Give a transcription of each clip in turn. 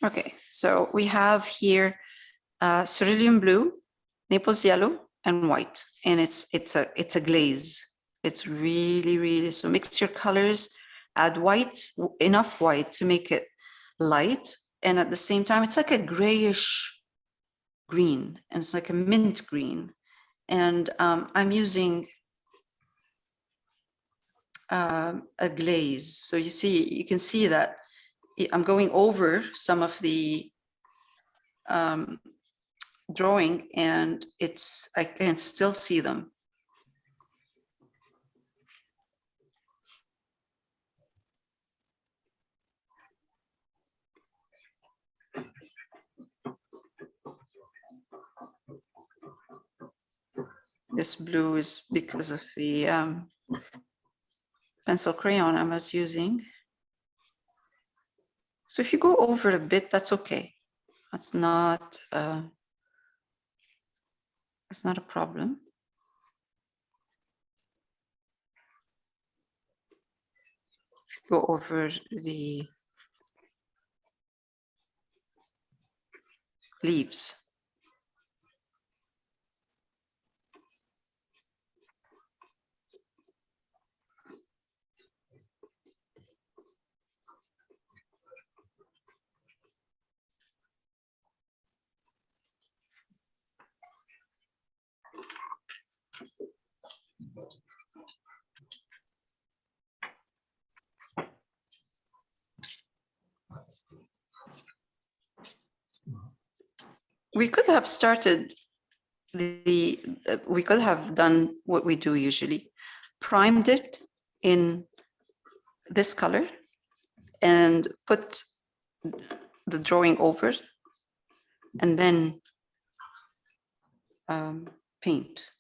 Okay, so we have here cerulean blue, Naples yellow, and white, and it's a glaze. It's really so mix your colors, add white, enough white to make it light, and at the same time it's like a grayish green, and it's like a mint green. And I'm using a glaze, so you can see that I'm going over some of the drawing, and I can still see them. This blue is because of the pencil crayon I was using. So if you go over a bit, that's okay. That's not a problem. Go over the leaves. We could have started we could have done what we do usually, primed it in this color and put the drawing over, and then paint.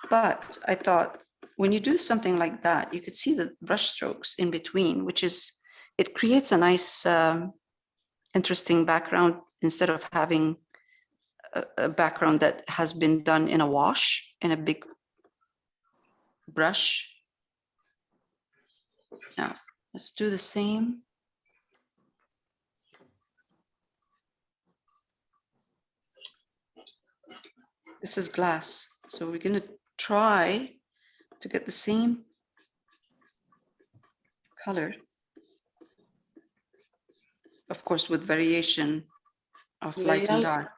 But I thought when you do something like that, you could see the brush strokes in between, which is, it creates a nice, interesting background instead of having a background that has been done in a wash in a big brush. Now let's do the same. This is glass, so we're going to try to get the same color, of course, with variation of light and dark.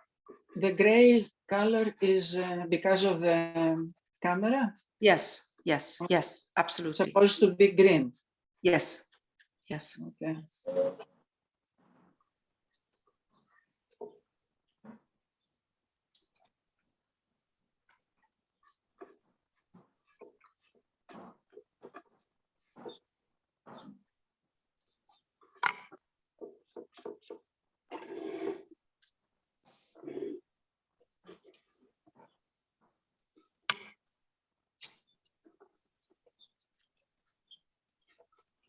The gray color is because of the camera? Yes, absolutely. Supposed to be green? Yes. Okay.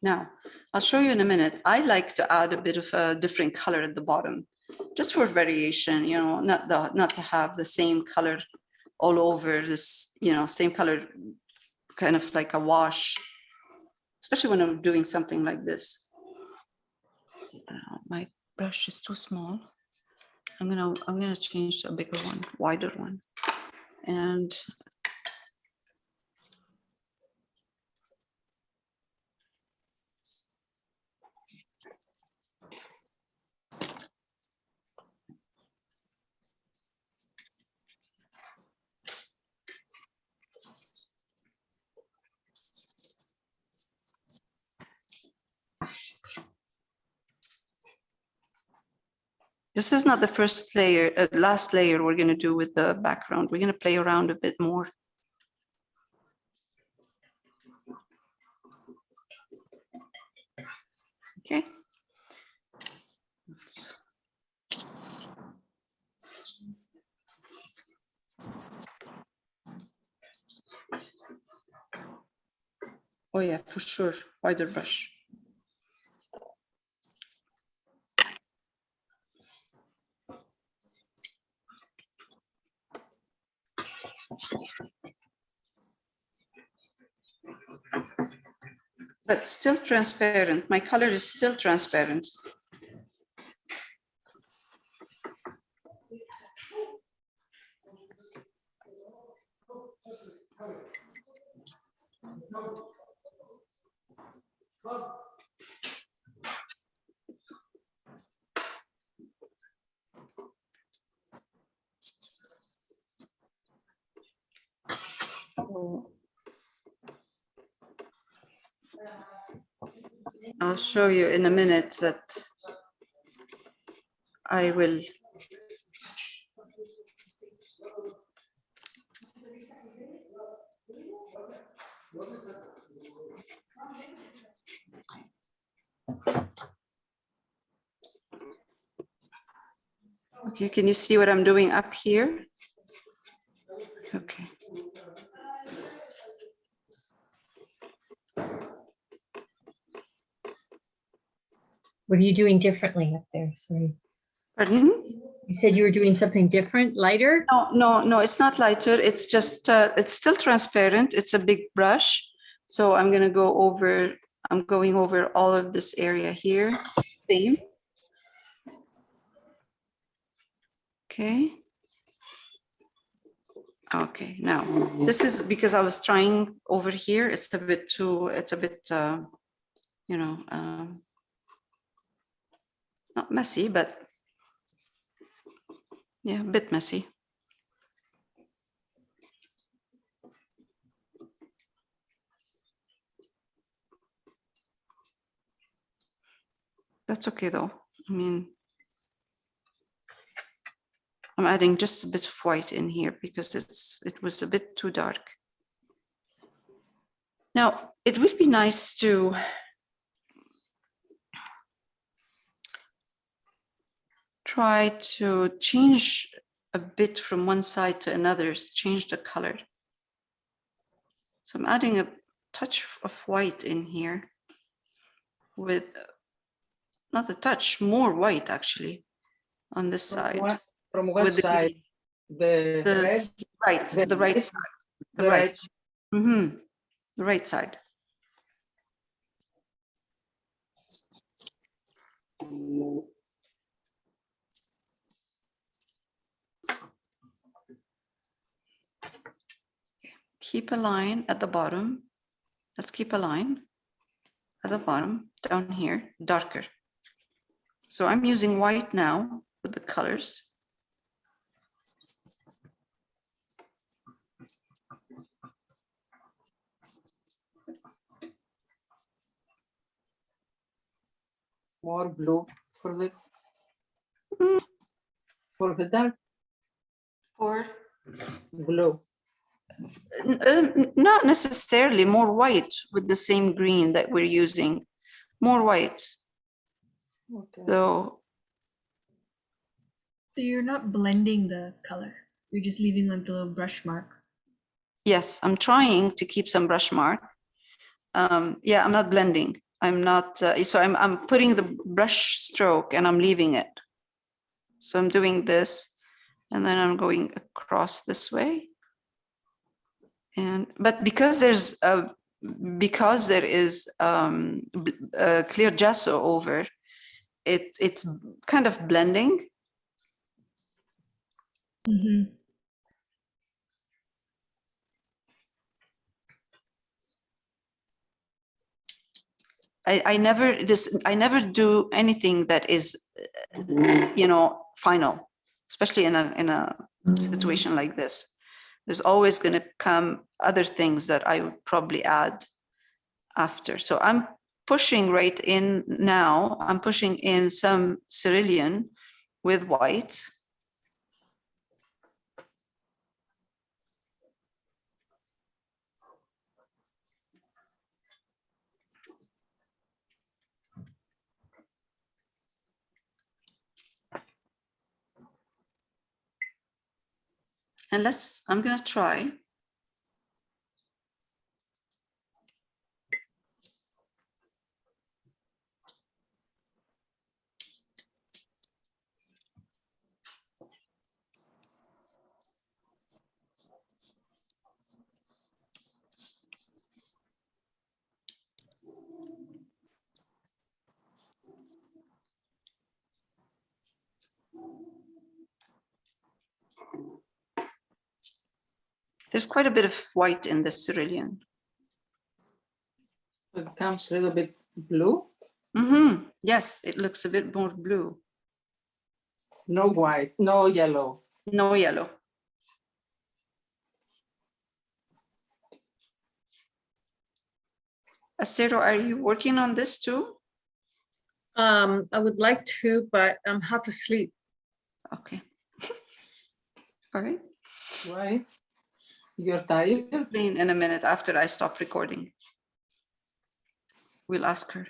Now, I'll show you in a minute. I like to add a bit of a different color at the bottom, just for variation, not to have the same color all over this, same color, kind of like a wash, especially when I'm doing something like this. My brush is too small. I'm gonna change to a bigger one, wider one, and this is not the first layer, last layer we're going to do with the background. We're going to play around a bit more. Okay. Oh yeah, for sure, wider brush. But still transparent. My color is still transparent. I'll show you in a minute that I will. Okay, can you see what I'm doing up here? Okay. What are you doing differently up there? Sorry. Pardon? You said you were doing something different, lighter? No, it's not lighter. It's just, it's still transparent. It's a big brush. So I'm going to go over, I'm going over all of this area here. Same. Okay. Okay, now this is because I was trying over here. It's a bit too, it's a bit, you know, not messy, but yeah, a bit messy. That's okay though. I mean, I'm adding just a bit of white in here because it was a bit too dark. Now, it would be nice to try to change a bit from one side to another, change the color. So I'm adding a touch of white in here with, not a touch, more white actually on this side. From what With the side? The red? Right, the right red, side. The right. Mm-hmm. The right side. Keep a line at the bottom. Let's keep a line at the bottom down here, darker. So I'm using white now with the colors. More blue for the Mm. for the dark Or blue. not necessarily, more white with the same green that we're using, more white. Okay. So So you're not blending the color. You're just leaving like the little brush mark. yes, I'm trying to keep some brush mark. Yeah, I'm not blending. I'm not, so I'm putting the brush stroke and I'm leaving it. So I'm doing this and then I'm going across this way. And, but because there is clear gesso over, it's kind of blending. Mm-hmm. I never do anything that is, you know, final, especially in a situation like this. There's always going to come other things that I would probably add after. So I'm pushing right in now. I'm pushing in some cerulean with white. And I'm going to try. There's quite a bit of white in this cerulean. It becomes a little bit blue, Yes, it looks a bit more blue. no white, no yellow. No yellow. Astero, are you working on this too? I would like to, but I'm half asleep. Okay. All right. Why? You're tired? Explain in a minute after I stop recording. We'll ask her.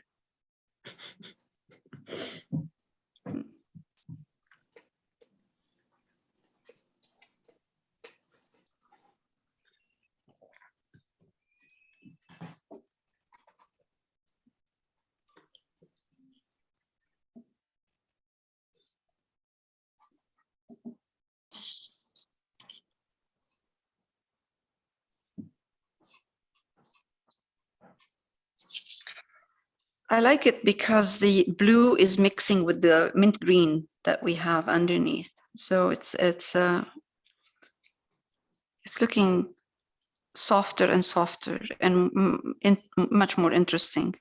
I like it because the blue is mixing with the mint green that we have underneath. So it's looking softer and softer and much more interesting.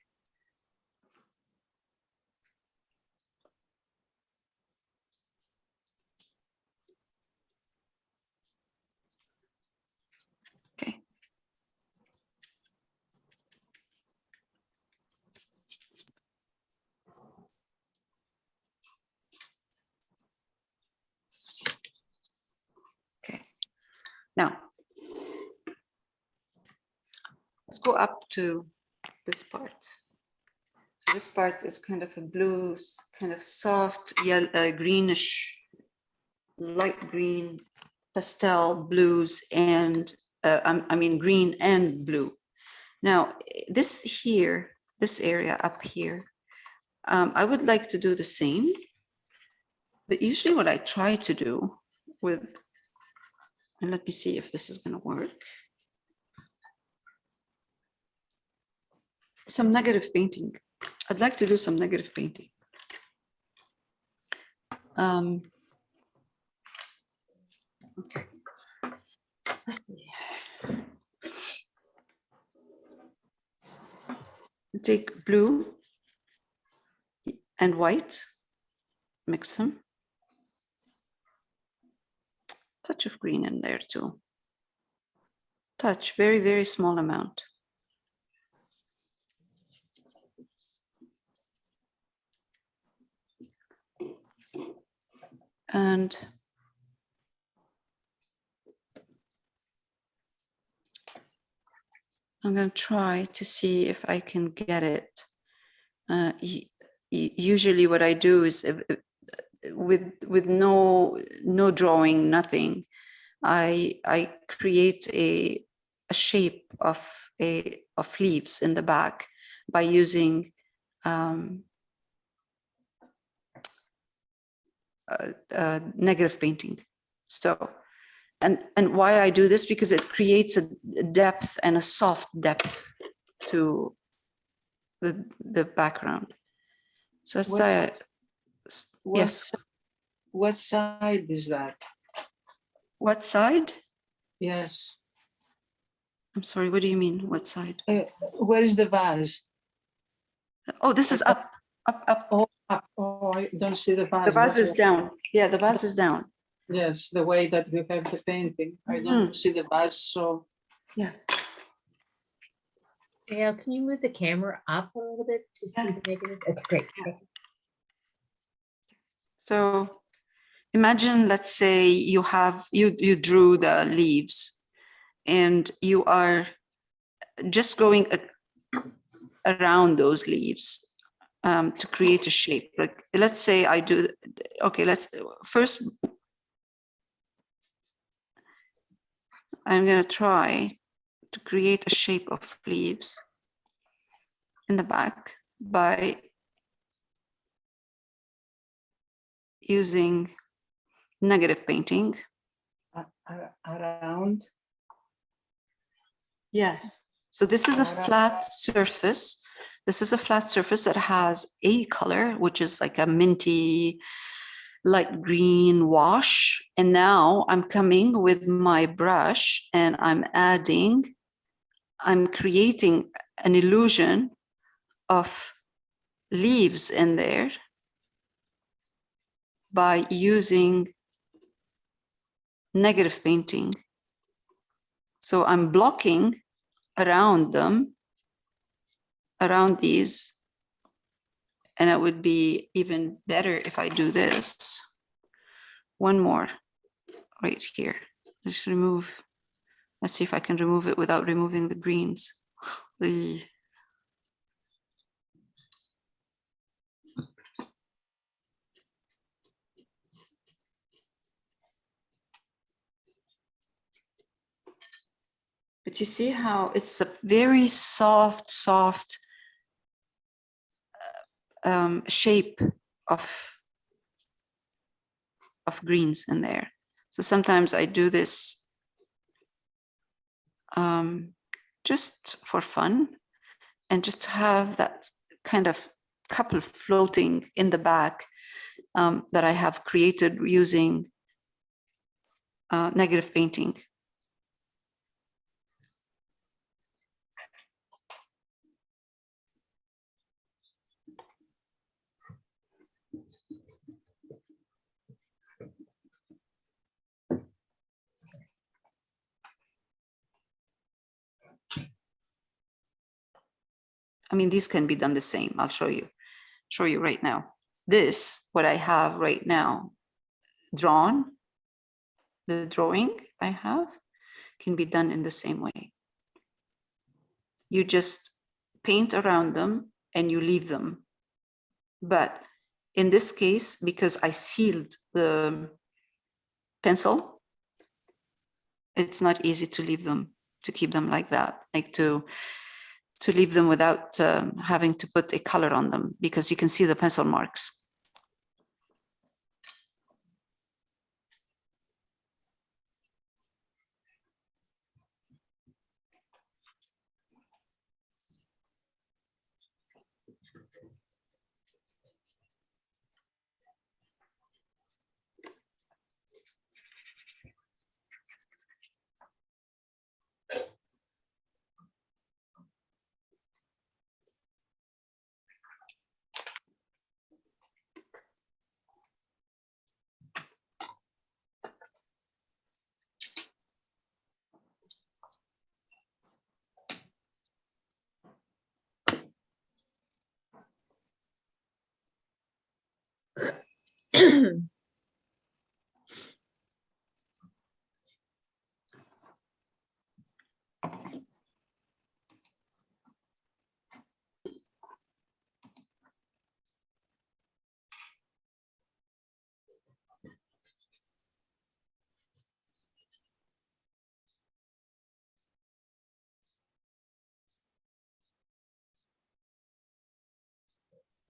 Okay. Okay. Now, let's go up to this part. So this part is kind of a blue, kind of soft, yellow, greenish, light green, pastel blues, and I mean green and blue. Now, this here, this area up here, I would like to do the same, but usually what I try to do with, and let me see if this is going to work. Some negative painting. I'd like to do some negative painting. Okay. Let's see. Take blue and white, mix them. Touch of green in there too. Touch, very, very small amount. And I'm going to try to see if I can get it. Usually what I do is with no drawing, nothing, I create a shape of leaves in the back by using negative painting. So, and why I do this, because it creates a depth and a soft depth to the background. So yes. What side is that? What side? Yes. I'm sorry, what do you mean? What side? Where is the vase? Oh, this is up. Oh, I don't see the vase. The vase That's is why- down. Yeah, the vase is down. Yes, the way that you have the painting. I don't see the vase, so Yeah. Gail, can you move the camera up a little bit to see Yeah. the negative? That's great. Thanks. So imagine, let's say you drew the leaves and you are just going around those leaves to create a shape. Like, let's say I do, okay, first I'm going to try to create a shape of leaves in the back by using negative painting. around. Yes. So this is a flat surface. This is a flat surface that has a color, which is like a minty, light green wash. And now I'm coming with my brush and I'm creating an illusion of leaves in there by using negative painting. So I'm blocking around them, around these, and it would be even better if I do this. One more right here. Let's remove, let's see if I can remove it without removing the greens. The But you see how it's a very soft shape of greens in there. So sometimes I do this just for fun and just to have that kind of couple floating in the back that I have created using negative painting. I mean, these can be done the same. I'll show you right now. This, what I have right now, drawn, the drawing I have can be done in the same way. You just paint around them and you leave them. But in this case, because I sealed the pencil, it's not easy to leave them, to keep them like that, like to leave them without having to put a color on them, because you can see the pencil marks.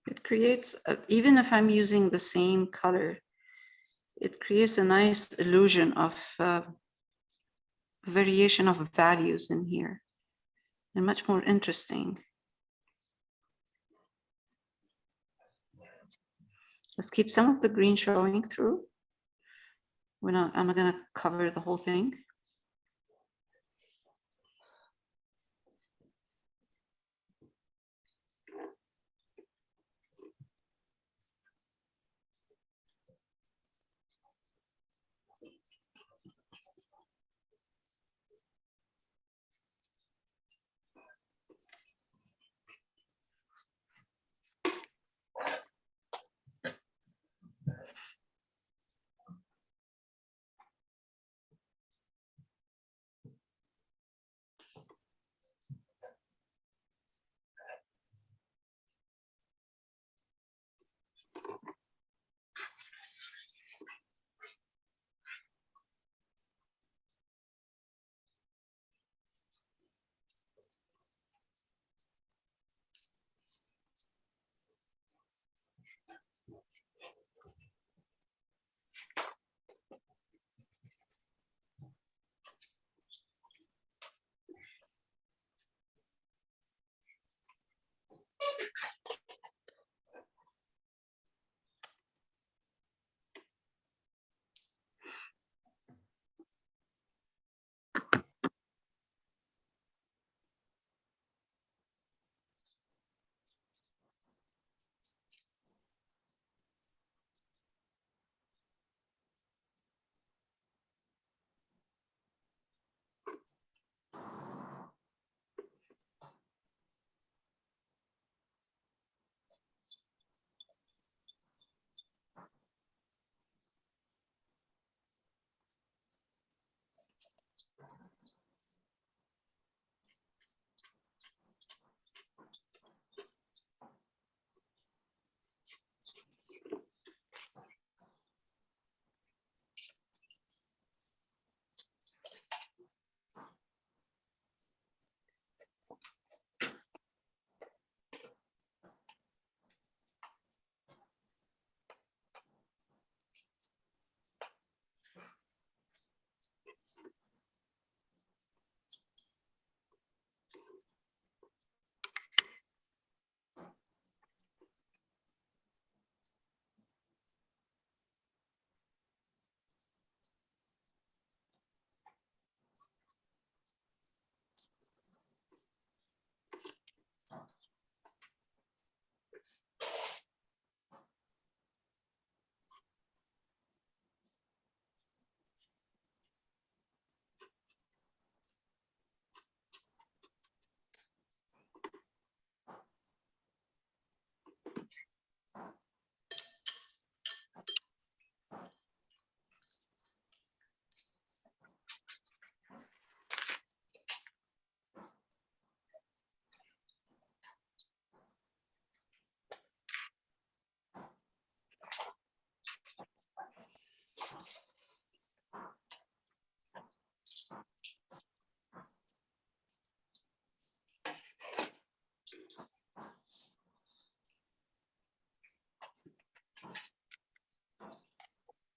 It creates, even if I'm using the same color, it creates a nice illusion of variation of values in here, and much more interesting. Let's keep some of the green showing through. I'm not gonna cover the whole thing.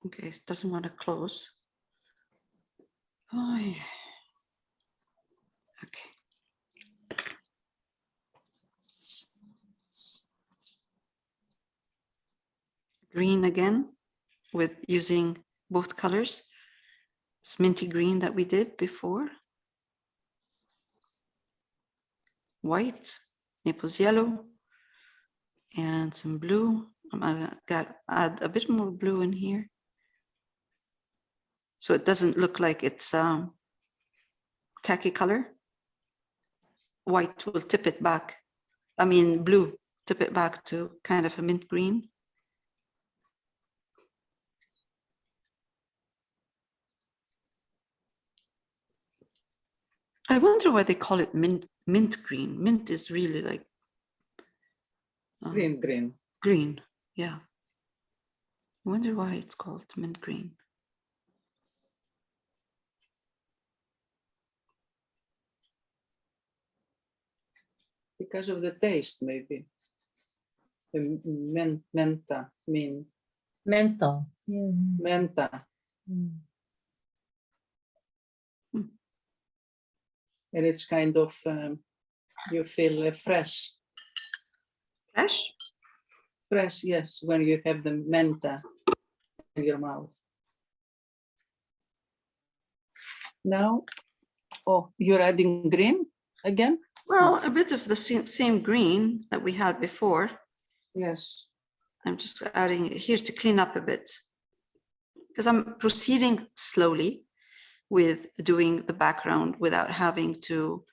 Okay, it doesn't want to close. Oh, yeah. Okay. Green again with using both colors. It's minty green that we did before. White, Naples yellow, and some blue. I'm gonna add a bit more blue in here. So it doesn't look like it's khaki color. White will tip it back. I mean, blue, tip it back to kind of a mint green. I wonder why they call it mint green. Mint is really like Green, green. green. Yeah. I wonder why it's called mint green. Because of the taste, maybe. The menta, Menthol. Yeah. menta. Mm. And it's kind of, you feel fresh. Fresh? Fresh, yes, when you have the menta in your mouth. Now, oh, you're adding green again? Well, a bit of the same green that we had before. Yes. I'm just adding it here to clean up a bit because I'm proceeding slowly with doing the background without having to,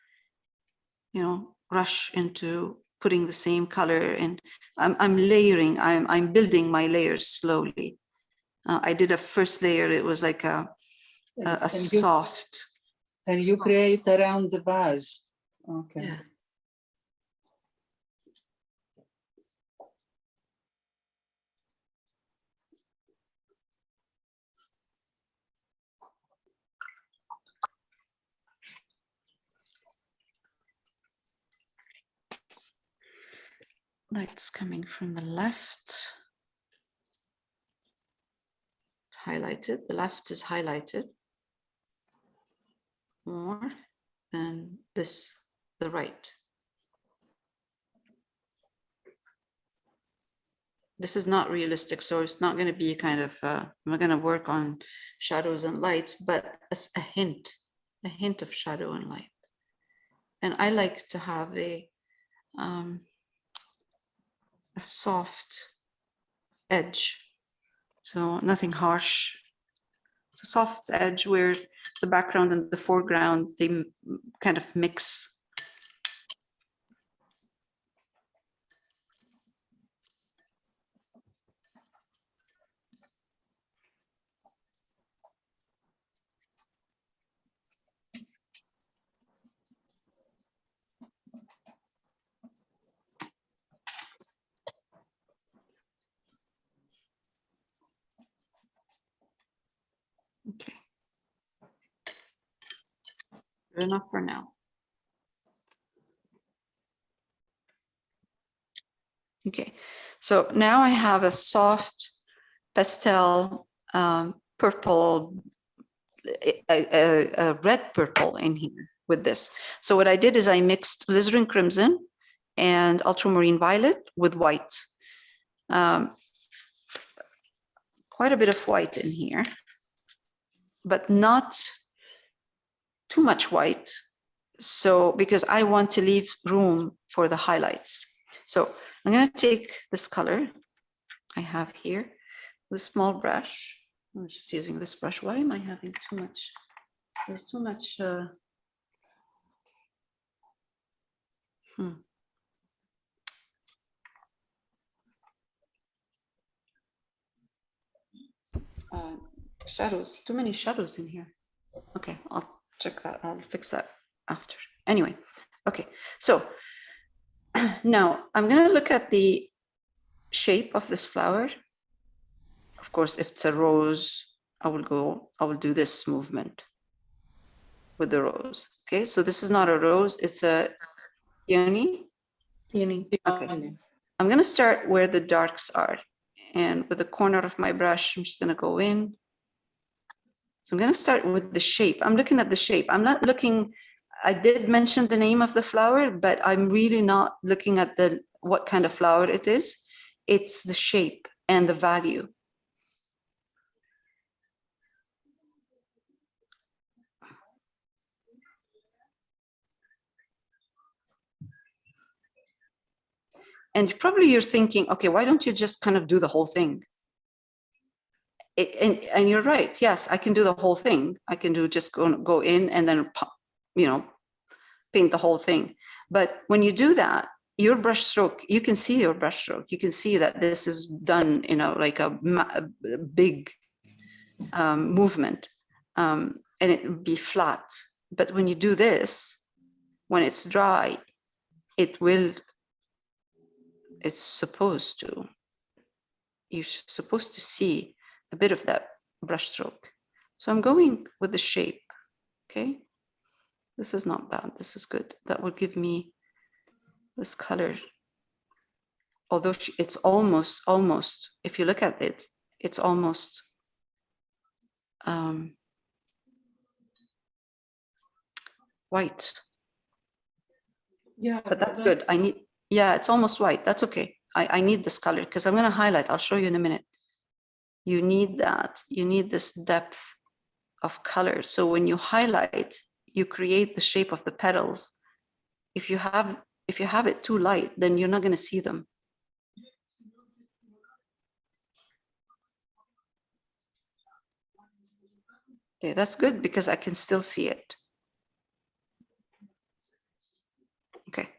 you know, rush into putting the same color in. I'm layering, I'm building my layers slowly. I did a first layer, it was like a soft. And you create around the vase. Okay. Yeah. Light's coming from the left. It's highlighted. The left is highlighted more than this, the right. This is not realistic, so it's not going to be kind of, I'm going to work on shadows and lights, but a hint of shadow and light. And I like to have a soft edge, so nothing harsh. It's a soft edge where the background and the foreground, they kind of mix. Okay. Good enough for now. Okay, so now I have a soft pastel purple, a red purple in here with this. So what I did is I mixed alizarin crimson and ultramarine violet with white. Quite a bit of white in here, but not too much white. So because I want to leave room for the highlights. So I'm going to take this color I have here, the small brush. I'm just using this brush. Why am I having too much? There's too much. Shadows, too many shadows in here. Okay, I'll check that. I'll fix that after. Anyway, okay, so now I'm going to look at the shape of this flower. Of course, if it's a rose, I will do this movement with the rose. Okay, so this is not a rose, it's a peony. Peony. Okay, I'm going to start where the darks are. And with the corner of my brush, I'm just going to go in. So I'm going to start with the shape. I'm looking at the shape. I'm not looking, I did mention the name of the flower, but I'm really not looking at the what kind of flower it is. It's the shape and the value. And probably you're thinking, okay, why don't you just kind of do the whole thing? And you're right. Yes, I can do the whole thing. I can do just go in and then, you know, paint the whole thing. But when you do that, your brush stroke, you can see your brush stroke. You can see that this is done, you know, like a big movement, and it would be flat. But when you do this, when it's dry, it's supposed to, you're supposed to see a bit of that brush stroke. So I'm going with the shape, okay? This is not bad, this is good. That will give me this color. Although it's almost, if you look at it, it's almost white. Yeah, But that's good. I need, yeah, it's almost white. That's okay. I need this color because I'm going to highlight. I'll show you in a minute. You need that. You need this depth of color. So when you highlight, you create the shape of the petals. If you have it too light, then you're not going to see them. Okay, that's good because I can still see it. Okay.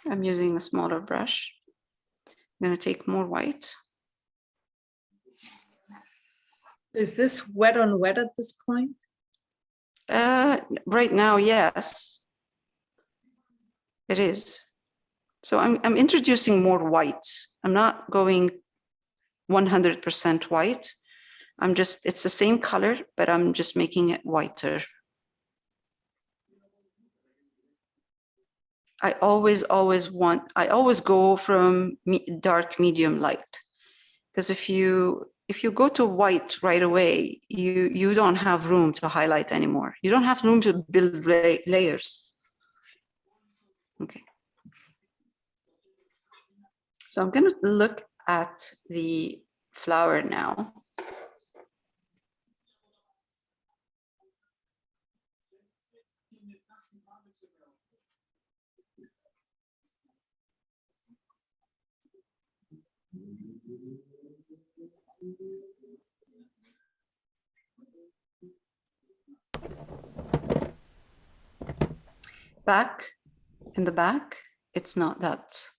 I'm using a smaller brush. I'm going to take more white. Is this wet on wet at this point? Right now, yes, it is. So I'm introducing more white. I'm not going 100% white. I'm just, it's the same color, but I'm just making it whiter. I always go from dark, medium, light. Because if you go to white right away, you don't have room to highlight anymore. You don't have room to build layers. Okay. So I'm going to look at the flower now. Back, in the back, it's not that.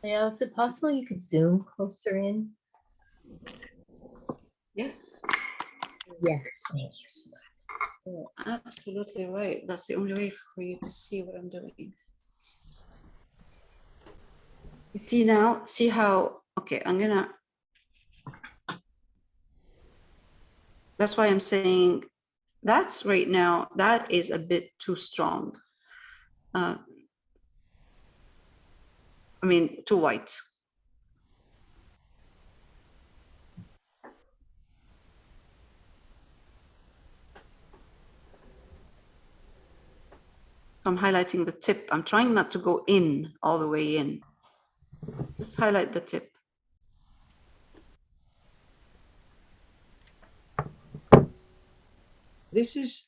Yeah, is it possible you could zoom closer in? Yes, Yes. you're absolutely right. That's the only way for you to see what I'm doing. You see now, see how, okay, that's why I'm saying that's right now, that is a bit too strong. I mean, too white. I'm highlighting the tip. I'm trying not to go in all the way in. Just highlight the tip. this is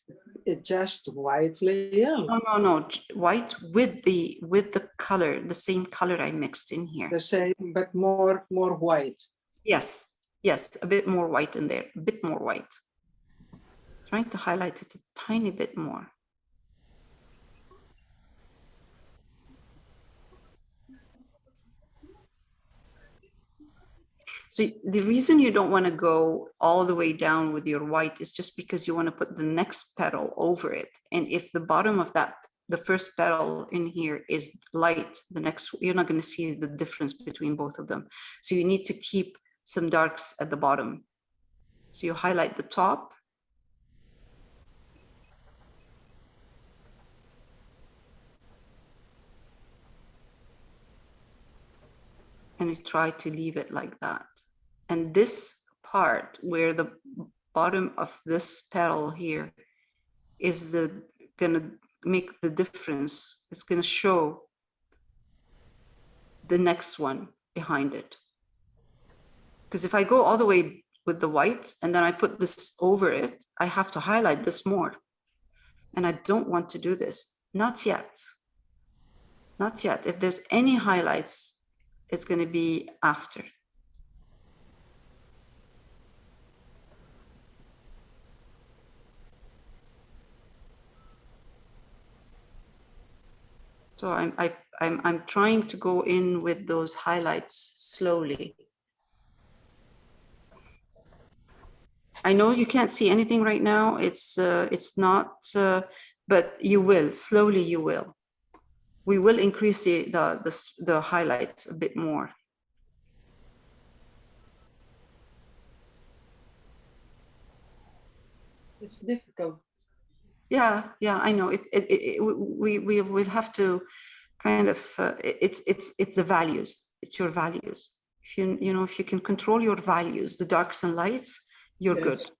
just white layer. No, white with the color, the same color I mixed in here. The same, but more white. Yes, a bit more white in there, a bit more white. Trying to highlight it a tiny bit more. So the reason you don't want to go all the way down with your white is just because you want to put the next petal over it. And if the bottom of that, the first petal in here is light, the next, you're not going to see the difference between both of them. So you need to keep some darks at the bottom. So you highlight the top. And you try to leave it like that. And this part where the bottom of this petal here is gonna make the difference. It's gonna show the next one behind it. Because if I go all the way with the white and then I put this over it, I have to highlight this more. And I don't want to do this, not yet. Not yet. If there's any highlights, it's going to be after. So I'm trying to go in with those highlights slowly. I know you can't see anything right now. It's not, but you will slowly. You will. We will increase the highlights a bit more. It's difficult. Yeah, I know. We will have to kind of. It's the values. It's your values. If if you can control your values, the darks and lights, you're Yes. good.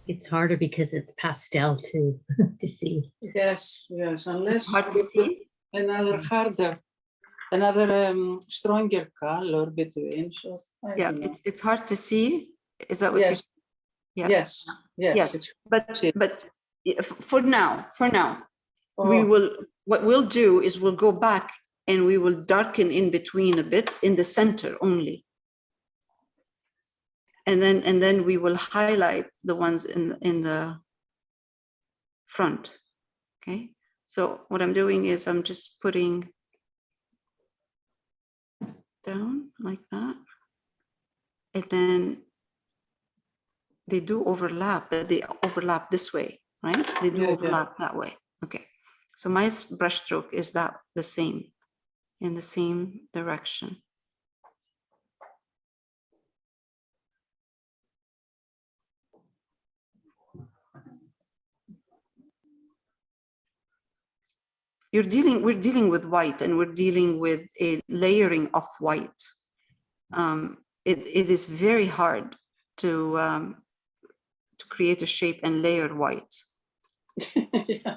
It's harder because it's pastel too to see. Yes, unless Hard to you put see. another harder, another stronger color between. So I Yeah, don't know. it's hard to see. Is that what you're? Yes. Yeah. Yes, Yes, it's but for now, we oh, will. What we'll do is we'll go back and we will darken in between a bit in the center only. And then we will highlight the ones in the front. Okay. So what I'm doing is I'm just putting down like that. And then they do overlap, but they overlap this way, right? They do Yeah, yeah. overlap that way. Okay. So my brush stroke is that the same, in the same direction. We're dealing with white, and we're dealing with a layering of white. It is very hard to create a shape and layer white. yeah.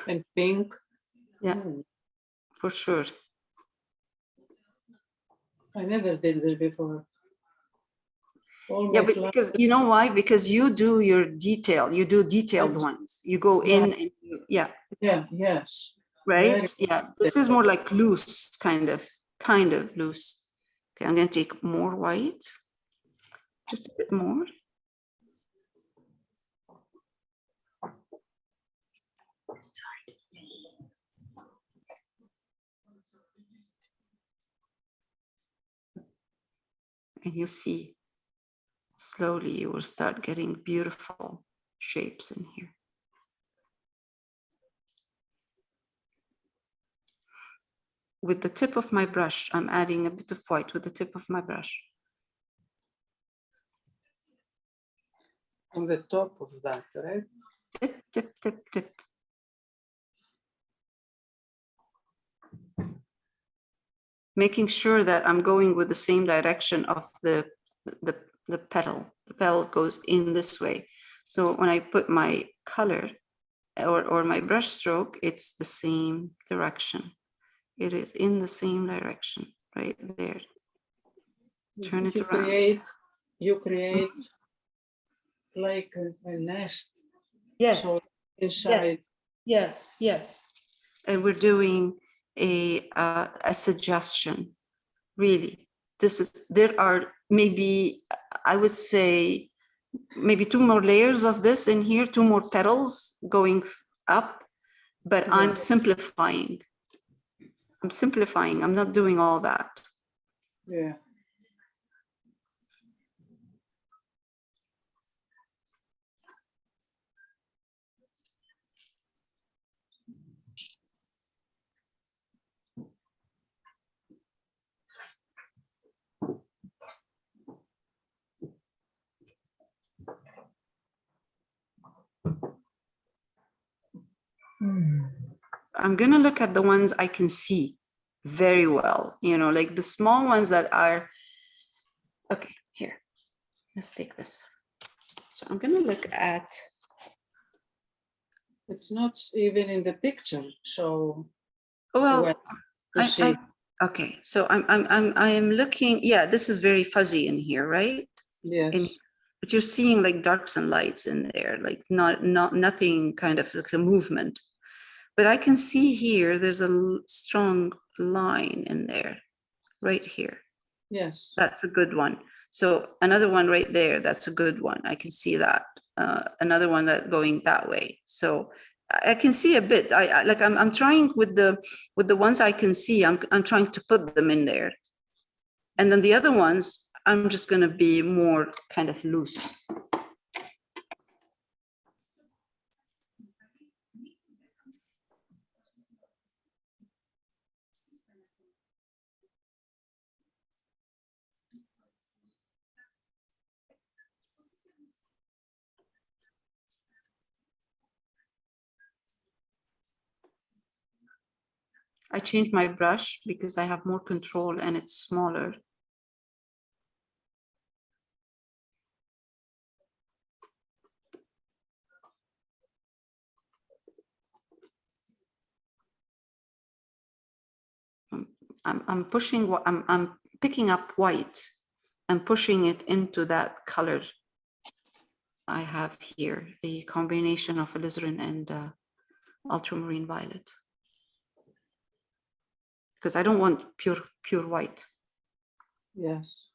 And pink. Yeah, Mm, for sure. I never did this before. All Yeah, my but flowers- because you know why? Because you do your detail, you do detailed Yes. ones. You go Yeah. in and yeah, yes. right? Very Yeah, this is more like loose, kind of loose. Okay, I'm gonna take more white, just a bit more. It's hard to see. And you see, slowly you will start getting beautiful shapes in here. With the tip of my brush, I'm adding a bit of white with the tip of my brush. on the top of that, right? Tip, tip, tip, tip. Making sure that I'm going with the same direction of the petal. The petal goes in this way. So when I put my color or my brush stroke, it's the same direction. It is in the same direction, right there. Turn it around. You create like a nest. Yes. So inside. Yes. And we're doing a suggestion. Really, there are maybe, I would say, maybe 2 more layers of this in here, 2 more petals going up, but Yeah. I'm simplifying. I'm not doing all that. Yeah. I'm gonna look at the ones I can see very well, you know, like the small ones that are, okay, here, let's take this. So I'm gonna look at, It's not even in the picture, so well, well, to see. okay, so I am looking, yeah, this is very fuzzy in here, right? Yes, But you're seeing like darks and lights in there, like nothing kind of like a movement. But I can see here, there's a strong line in there, right here. yes, That's a good one. So another one right there, that's a good one. I can see that. Another one that going that way. So I can see a bit. I'm trying with the ones I can see, I'm trying to put them in there. And then the other ones, I'm just gonna be more kind of loose. I changed my brush because I have more control and it's smaller. I'm pushing what I'm picking up white and pushing it into that color I have here, the combination of alizarin and ultramarine violet. Because I don't want pure white. yes.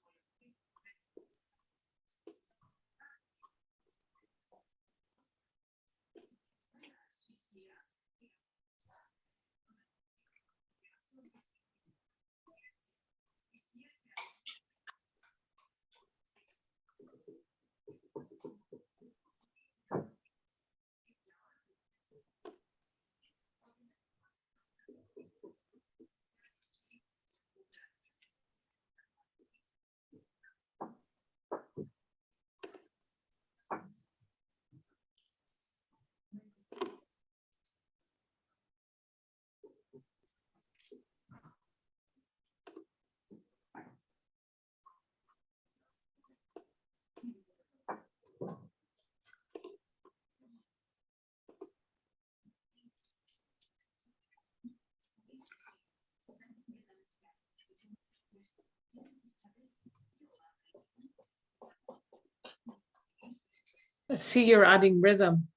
I see you're adding rhythm.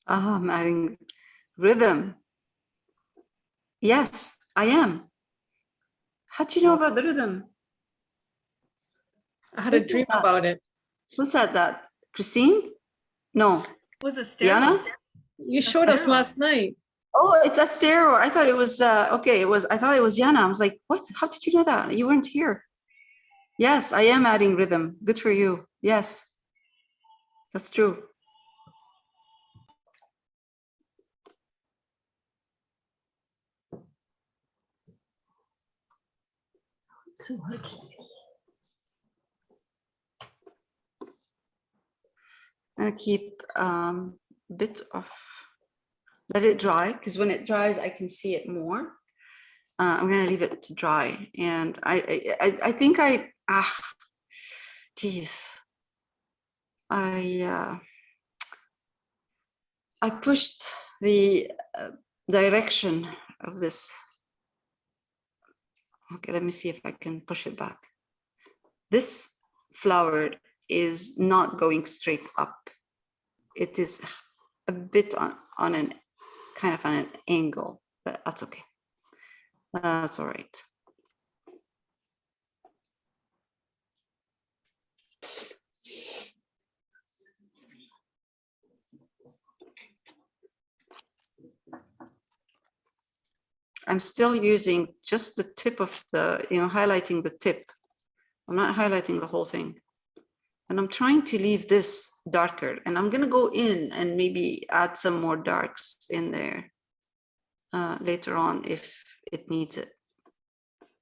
Ah, I'm adding rhythm. Yes, I am. How do you know about the rhythm? I had Who a said dream that? about it. Who said that? Christine? No. Was a Diana? stairwell. You showed us last night. Oh, it's a stereo. I thought it was okay. I thought it was Yana. I was like, what? How did you know that? You weren't here. Yes, I am adding rhythm. Good for you. Yes, that's true. So hard to see. I'm gonna keep bit of, let it dry, because when it dries, I can see it more. I'm gonna leave it to dry, and I think geez, I pushed the direction of this. Okay, let me see if I can push it back. This flower is not going straight up. It is a bit on an kind of on an angle, but that's okay. That's all right. I'm still using just the tip of the, highlighting the tip. I'm not highlighting the whole thing. And I'm trying to leave this darker, and I'm gonna go in and maybe add some more darks in there later on if it needs it.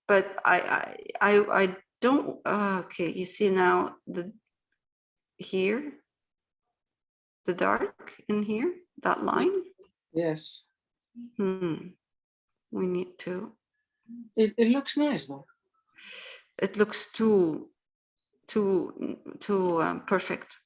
But I don't, okay, you see now the dark in here, that line? Yes. We need to. It looks nice though. It looks too perfect.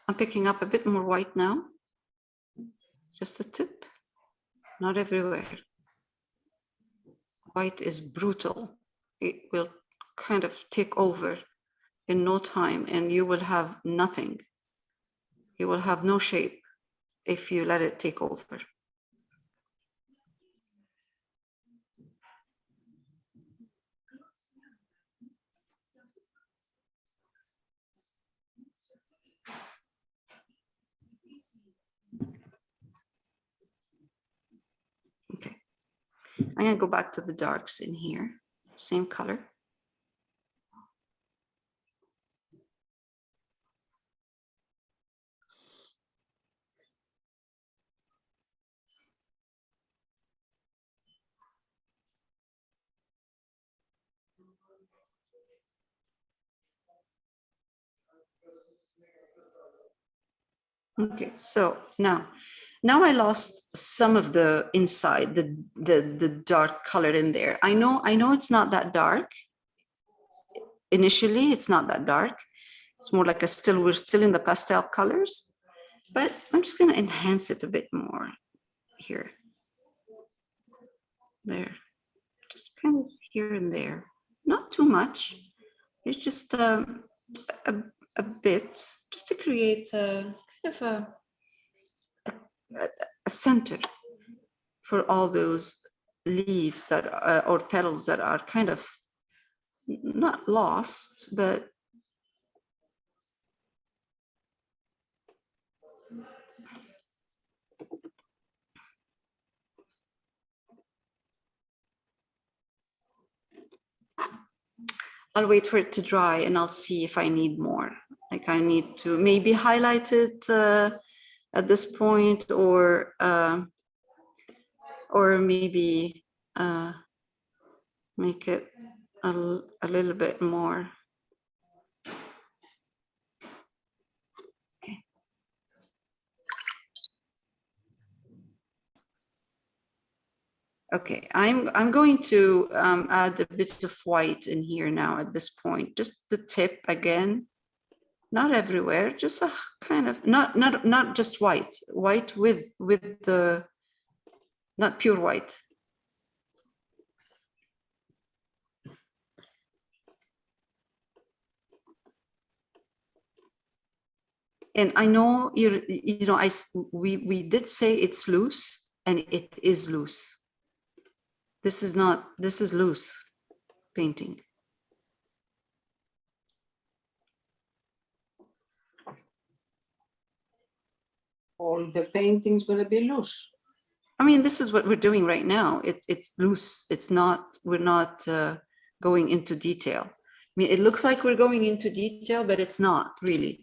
I'm picking up a bit more white now. Just a tip, not everywhere. White is brutal. It will kind of take over in no time and you will have nothing. You will have no shape if you let it take over. Okay, I'm gonna go back to the darks in here, same color. Okay, so now I lost some of the inside, the dark color in there. I know it's not that dark. Initially, it's not that dark. It's more like we're still in the pastel colors, but I'm just gonna enhance it a bit more here. There, just kind of here and there. Not too much. It's just a bit, just to create a kind of a center for all those leaves that or petals that are kind of not lost, but I'll wait for it to dry and I'll see if I need more. Like I need to maybe highlight it at this point, or maybe make it a little bit more. Okay. Okay, I'm going to add a bit of white in here now at this point, just the tip again, not everywhere, just a kind of not just white with the not pure white. And I know we did say it's loose, and it is loose. This is loose painting. All the painting's gonna be loose. I mean, this is what we're doing right now. It's loose. It's not. We're not going into detail. I mean, it looks like we're going into detail, but it's not really.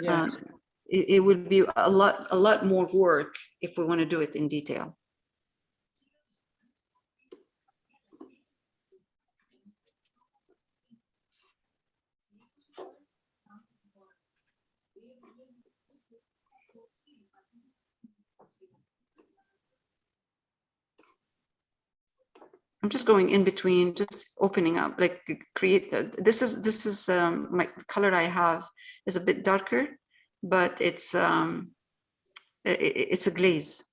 Yeah. It would be a lot more work if we want to do it in detail. I'm just going in between, just opening up, like create. This is my color I have is a bit darker, but it's a glaze.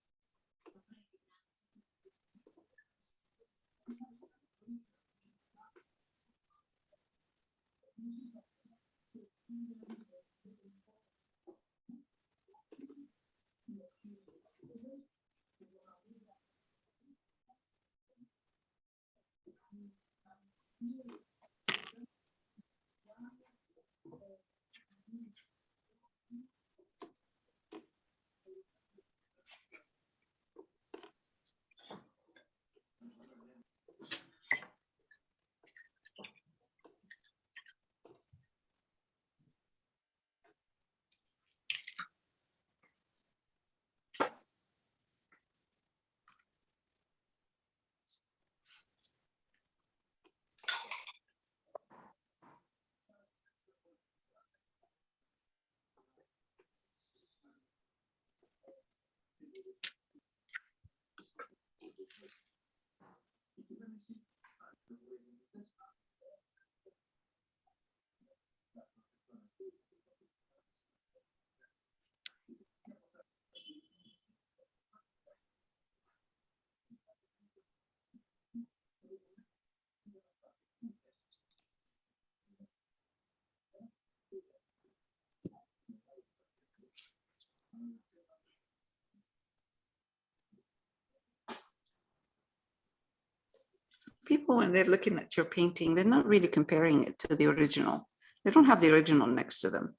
People, when they're looking at your painting, they're not really comparing it to the original. They don't have the original next to them.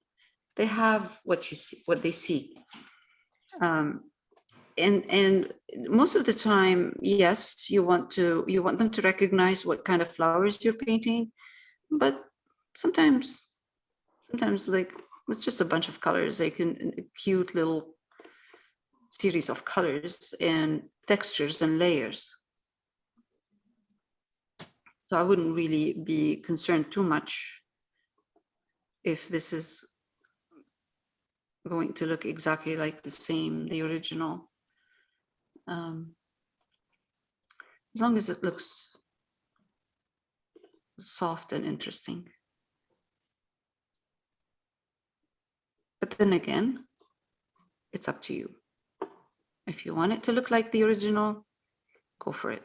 They have what you see, what they see. And most of the time, yes, you want them to recognize what kind of flowers you're painting, but sometimes like it's just a bunch of colors. They can a cute little series of colors and textures and layers. So I wouldn't really be concerned too much if this is going to look exactly like the original. As long as it looks soft and interesting. But then again, it's up to you. If you want it to look like the original, go for it.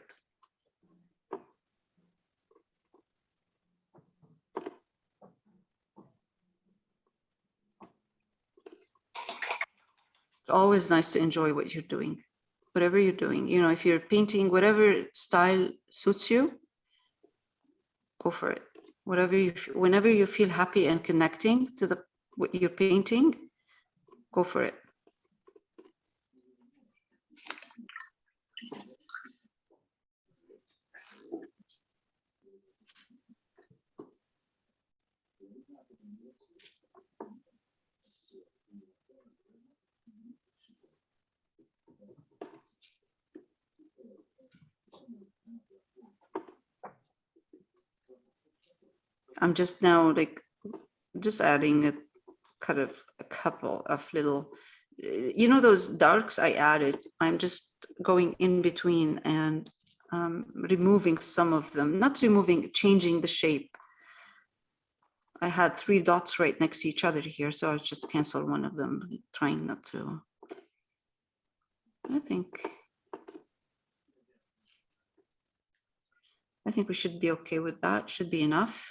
It's always nice to enjoy what you're doing, whatever you're doing. You know, if you're painting, whatever style suits you, go for it. Whenever you feel happy and connecting to what you're painting, go for it. I'm just now just adding a couple of little, you know, those darks I added. I'm just going in between and removing some of them, not removing, changing the shape. I had 3 dots right next to each other here, so I was just cancel one of them, trying not to. I think we should be okay with that. Should be enough.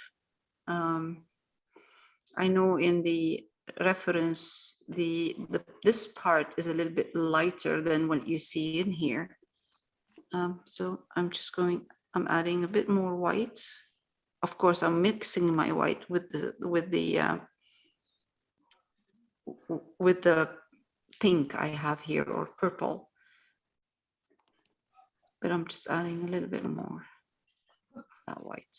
I know in the reference, this part is a little bit lighter than what you see in here. So I'm adding a bit more white. Of course, I'm mixing my white with the pink I have here, or purple. But I'm just adding a little bit more of that white.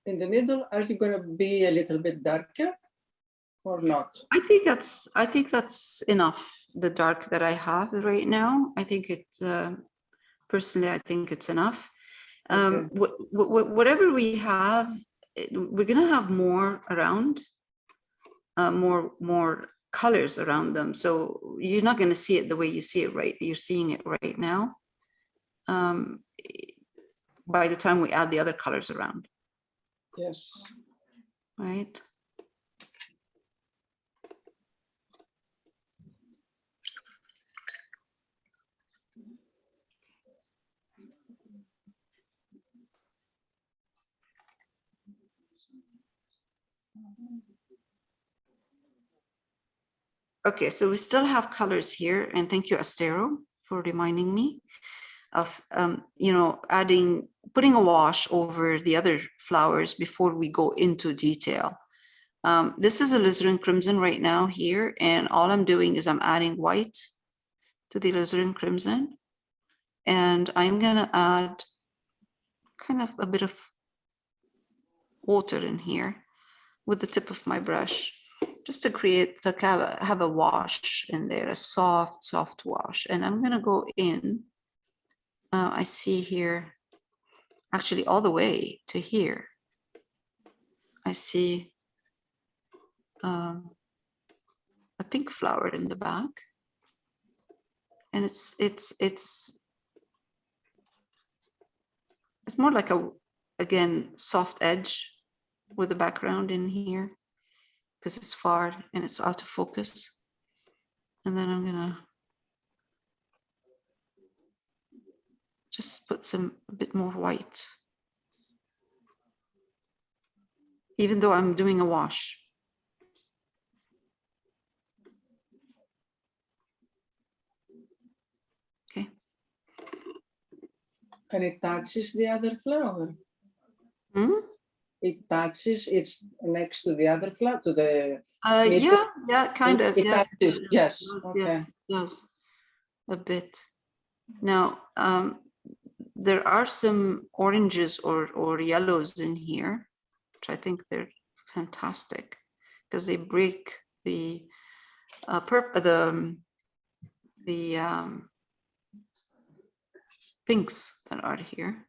In the middle, are you going to be a little bit darker or not? I think that's enough. The dark that I have right now, I think it personally, I think it's enough. Okay. Whatever we have, we're gonna have more around, more colors around them. So you're not gonna see it the way you see it right. You're seeing it right now. By the time we add the other colors around. Yes. Right. Okay, so we still have colors here, and thank you, Astero, for reminding me of, you know, putting a wash over the other flowers before we go into detail. This is alizarin crimson right now here, and all I'm doing is I'm adding white to the alizarin crimson, and I'm gonna add kind of a bit of water in here with the tip of my brush, just to create, like, have a wash in there, a soft wash. And I'm gonna go in I see here, actually all the way to here, I see a pink flower in the back. And it's more like a, again, soft edge with the background in here because it's far and it's out of focus. And then I'm gonna just put a bit more white, even though I'm doing a wash. Okay. And it touches the other flower. Hmm? It touches, it's next to the other flower, to the middle. Yeah, yeah, kind of. It Yes, touches, yes. yes, Okay. it does a bit. Now, there are some oranges or yellows in here, which I think they're fantastic because they break the pinks that are here.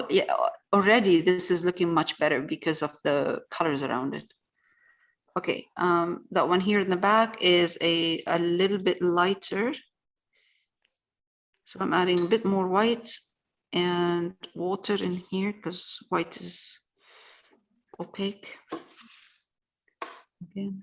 Yeah, already this is looking much better because of the colors around it. Okay, that one here in the back is a little bit lighter. So I'm adding a bit more white and water in here because white is opaque. Again.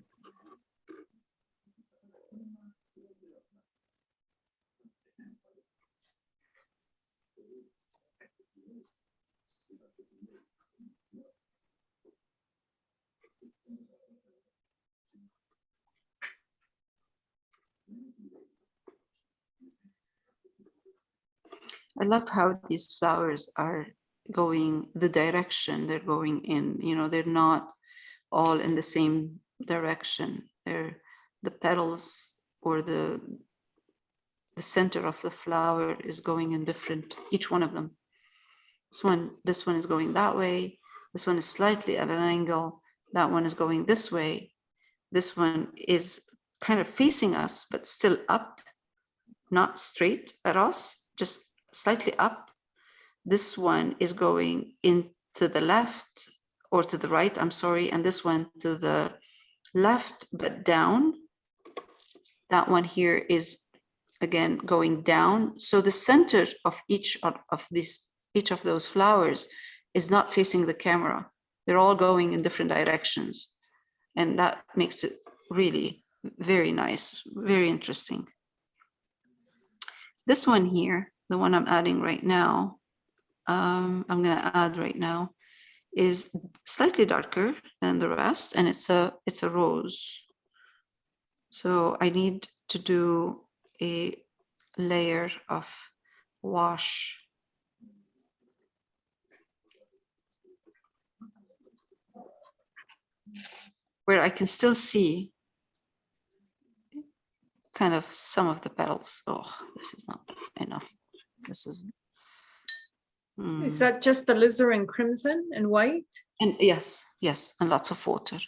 I love how these flowers are going the direction they're going in. You know, they're not all in the same direction. They're the petals or the center of the flower is going in different, each one of them. This one is going that way. This one is slightly at an angle. That one is going this way. This one is kind of facing us, but still up, not straight at us, just slightly up. This one is going into the left or to the right, I'm sorry, and this one to the left, but down. That one here is again going down. So the center of each of those flowers is not facing the camera. They're all going in different directions. And that makes it really very nice, very interesting. This one here, the one I'm adding right now, I'm gonna add right now, is slightly darker than the rest, and it's a rose. So I need to do a layer of wash. Where I can still see kind of some of the petals. Oh, this is not enough. This is. Is that just the alizarin crimson and white? And yes, and lots of water.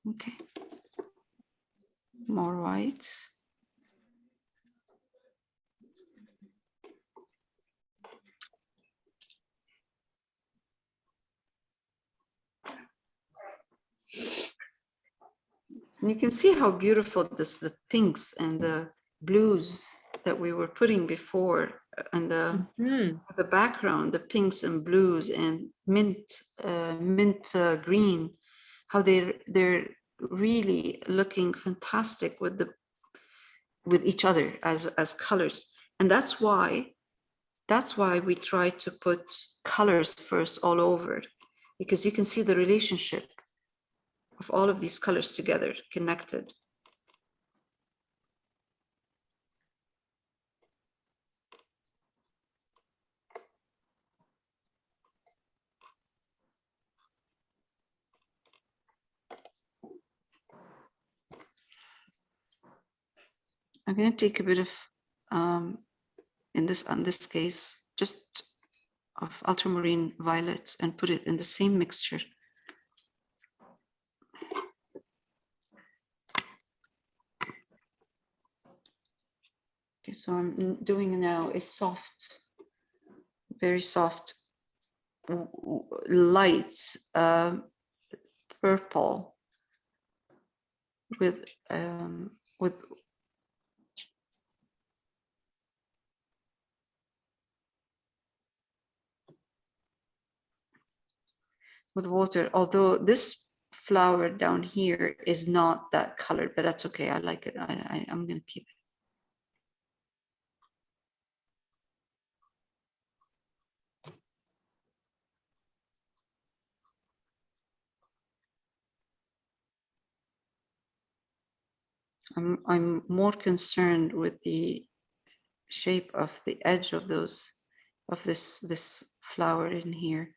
Okay. More white. And you can see how beautiful the pinks and the blues that we were putting before, and the background, the pinks and blues and mint green, how they're really looking fantastic with each other as colors. And that's why we try to put colors first all over, because you can see the relationship of all of these colors together, connected. I'm going to take a bit of, on this case, just of ultramarine violet and put it in the same mixture. Okay, so I'm doing now a soft, very soft, light purple with water, although this flower down here is not that colored, but that's okay. I like it. I'm going to keep it. I'm more concerned with the shape of the edge of those, of this flower in here,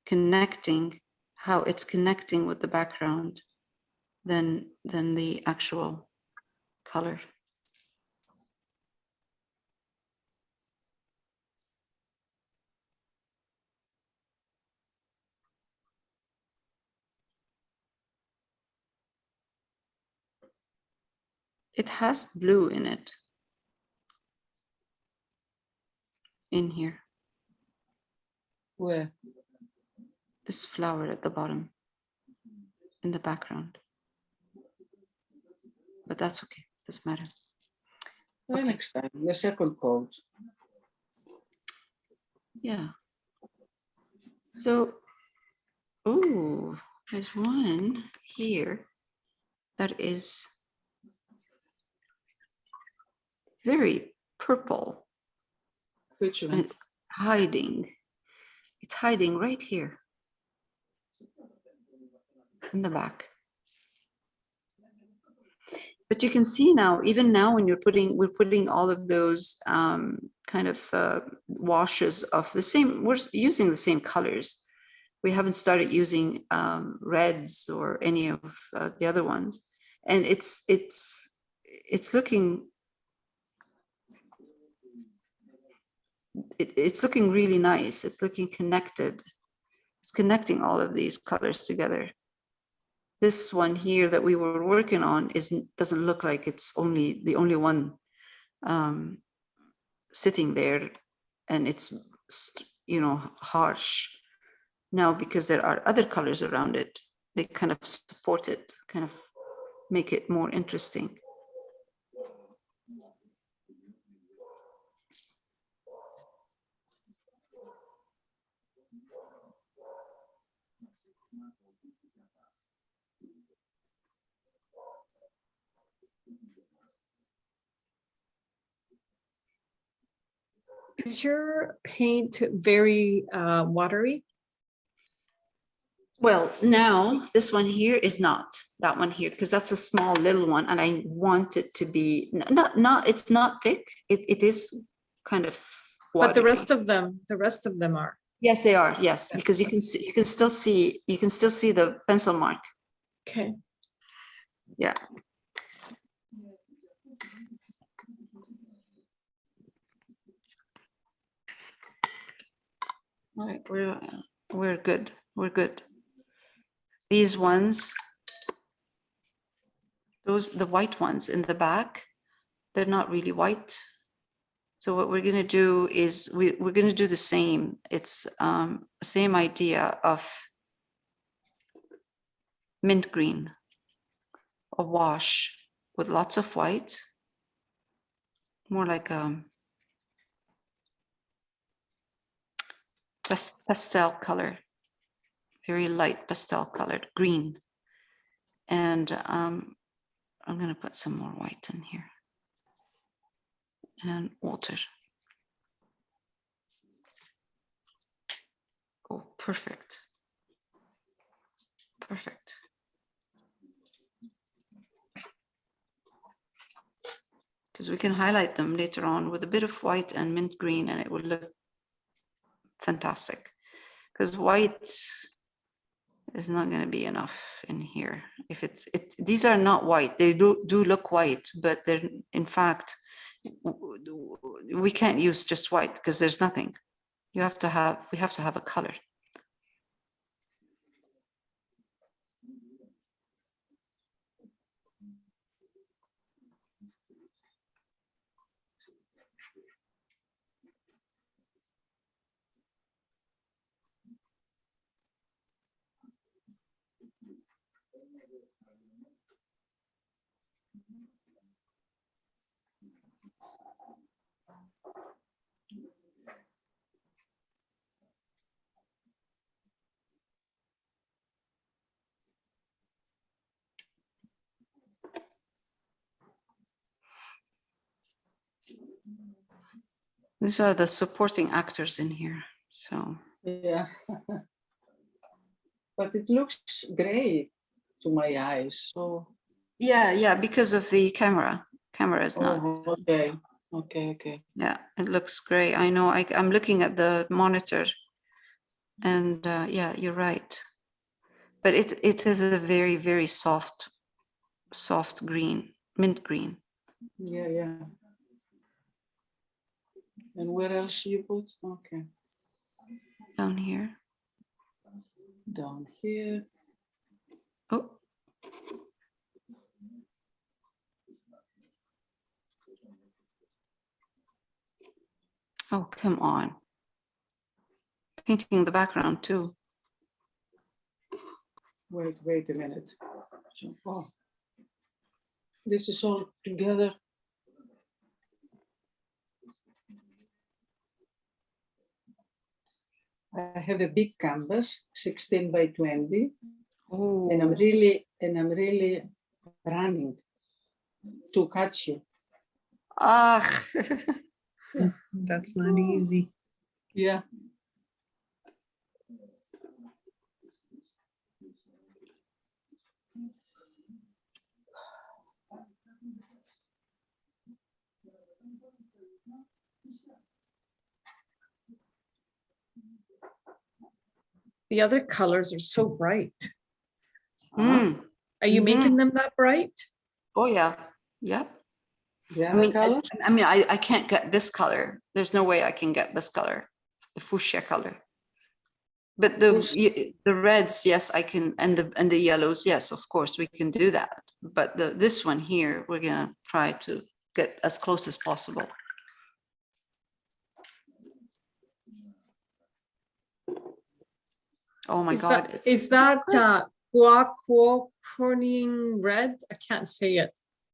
connecting, how it's connecting with the background than the actual color. It has blue in it, in here, Where? this flower at the bottom, in the background. But that's okay, doesn't matter. Well, next time, the second coat. Yeah. So, oh, there's one here that is very purple, Which and one? it's hiding. It's hiding right here in the back. But you can see now, even now when we're putting all of those kind of washes of the same, we're using the same colors. We haven't started using reds or any of the other ones. And it's looking, it's looking really nice. It's looking connected. It's connecting all of these colors together. This one here that we were working on doesn't look like it's the only one sitting there, and it's, you know, harsh. Now, because there are other colors around it, they kind of support it, kind of make it more interesting. Is your paint very watery? Well, now this one here is not that one here, because that's a small little one, and I want it to be not it's not thick. It is kind of But the watery. rest of them are. Yes, they are. Yes, Yeah. because you can still see the pencil mark. Okay. Yeah. All right, we're good. We're good. These ones, the white ones in the back, they're not really white. So what we're going to do is we're going to do the same. It's same idea of mint green, a wash with lots of white, more like pastel color, very light pastel colored green. And I'm going to put some more white in here. And water. Oh, perfect. Perfect. because we can highlight them later on with a bit of white and mint green, and it will look fantastic. Because white is not going to be enough in here. If these are not white, they do look white, but they're in fact, we can't use just white because there's nothing. We have to have a color. These are the supporting actors in here. So Yeah. But it looks great to my eyes. So yeah, because of the camera. Camera is not. okay. Okay. Yeah, it looks great. I know. I'm looking at the monitor, and yeah, you're right. But it is a very, very soft green, mint green. Yeah. And where else you put? Okay. Down here. Down here. Oh. Oh, come on. Painting the background too. Wait a minute. So, oh. This is all together. I have a big canvas, 16 by 20, Oh. and I'm really running to catch you. Ah. That's not easy. Yeah. The other colors are so bright. Mm. Are you Mhm. making them that bright? Oh yeah. Yep. The I other mean, colors? I can't get this color. There's no way I can get this color, the fuchsia color. But the reds, yes, I can, and the yellows, yes, of course, we can do that. But this one here, we're gonna try to get as close as possible. Oh my God! Is that guac corning red? I can't say it.